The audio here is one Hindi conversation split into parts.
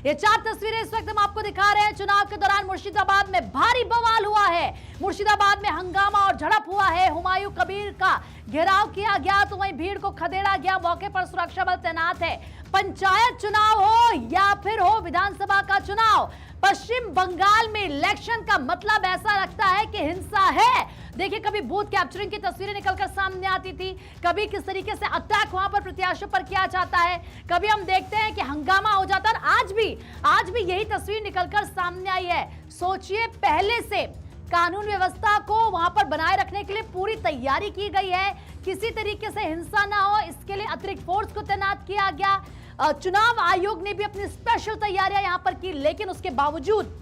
ये 4 तस्वीरें इस वक्त हम आपको दिखा रहे हैं। चुनाव के दौरान मुर्शिदाबाद में भारी बवाल हुआ है। मुर्शिदाबाद में हंगामा और झड़प हुआ है। हुमायूं कबीर का घेराव किया गया तो वहीं भीड़ को खदेड़ा गया। मौके पर सुरक्षा बल तैनात है। पंचायत चुनाव हो या फिर हो विधानसभा का चुनाव, पश्चिम बंगाल में इलेक्शन का मतलब ऐसा लगता है कि हिंसा है। देखिए, कभी बूथ कैप्चरिंग की तस्वीरें निकलकर सामने आती थी, कभी किस तरीके से अटैक वहां पर प्रत्याशियों पर किया जाता है, कभी हम देखते हैं कि हंगामा हो जाता है। और आज भी यही तस्वीर निकलकर सामने आई है। सोचिए, पहले से कानून व्यवस्था को वहां पर बनाए रखने के लिए पूरी तैयारी की गई है, किसी तरीके से हिंसा ना हो, इसके लिए अतिरिक्त फोर्स को तैनात किया गया। चुनाव आयोग ने भी अपनी स्पेशल तैयारियां यहां पर की, लेकिन उसके बावजूद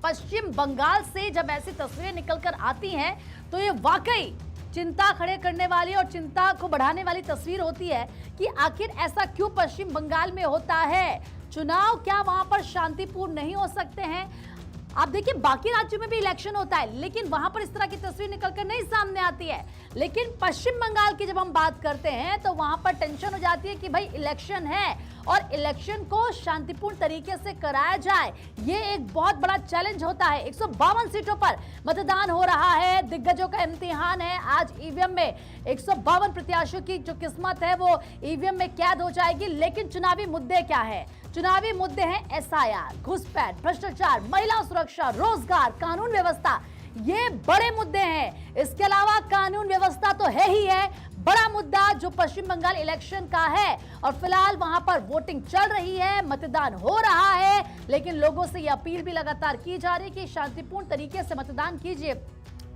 पश्चिम बंगाल से जब ऐसी तस्वीरें निकलकर आती हैं तो ये वाकई चिंता खड़े करने वाली और चिंता को बढ़ाने वाली तस्वीर होती है कि आखिर ऐसा क्यों पश्चिम बंगाल में होता है। चुनाव क्या वहां पर शांतिपूर्ण नहीं हो सकते हैं? आप देखिए, बाकी राज्यों में भी इलेक्शन होता है, लेकिन वहां पर इस तरह की तस्वीर निकलकर नहीं सामने आती है। लेकिन पश्चिम बंगाल की जब हम बात करते हैं तो वहां पर टेंशन हो जाती है कि भाई इलेक्शन है और इलेक्शन को शांतिपूर्ण तरीके से कराया जाए। ये एक बहुत बड़ा चैलेंज होता है। 152 सीटों पर मतदान हो रहा है, दिग्गजों का इम्तिहान है। आज ईवीएम में 152 प्रत्याशियों की जो किस्मत है वो ईवीएम में कैद हो जाएगी। लेकिन चुनावी मुद्दे क्या है? चुनावी मुद्दे हैं एसआईआर, घुसपैठ, भ्रष्टाचार, महिला सुरक्षा, रोजगार, कानून व्यवस्था। ये बड़े मुद्दे हैं। इसके अलावा कानून व्यवस्था तो है ही है बड़ा मुद्दा जो पश्चिम बंगाल इलेक्शन का है। और फिलहाल वहां पर वोटिंग चल रही है, मतदान हो रहा है, लेकिन लोगों से यह अपील भी लगातार की जा रही है कि शांतिपूर्ण तरीके से मतदान कीजिए।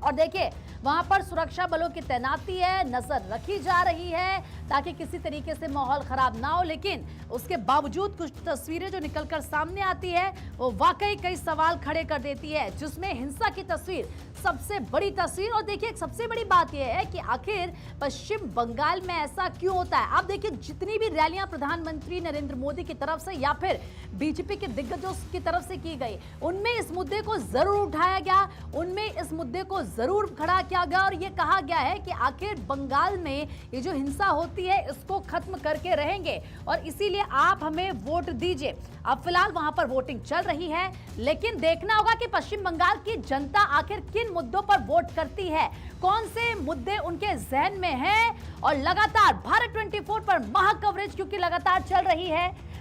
और देखिए, वहां पर सुरक्षा बलों की तैनाती है, नजर रखी जा रही है ताकि किसी तरीके से माहौल खराब ना हो। लेकिन उसके बावजूद कुछ तस्वीरें जो निकलकर सामने आती है वो वाकई कई सवाल खड़े कर देती है, जिसमें हिंसा की तस्वीर सबसे बड़ी तस्वीर। और देखिए, एक सबसे बड़ी बात यह है कि आखिर पश्चिम बंगाल में ऐसा क्यों होता है। आप देखिए, जितनी भी रैलियां प्रधानमंत्री नरेंद्र मोदी की तरफ से या फिर बीजेपी के दिग्गजों की तरफ से की गई, उनमें इस मुद्दे को जरूर उठाया गया, उनमें इस मुद्दे को जरूर खड़ा किया गया और ये कहा गया है कि आखिर बंगाल में ये जो हिंसा होती है इसको खत्म करके रहेंगे और इसीलिए आप हमें वोट दीजिए। अब फिलहाल वहां पर वोटिंग चल रही है, लेकिन देखना होगा कि पश्चिम बंगाल की जनता आखिर किन मुद्दों पर वोट करती है, कौन से मुद्दे उनके जहन में हैं। और लगातार भारत 24 पर महा कवरेज क्योंकि लगातार चल रही है।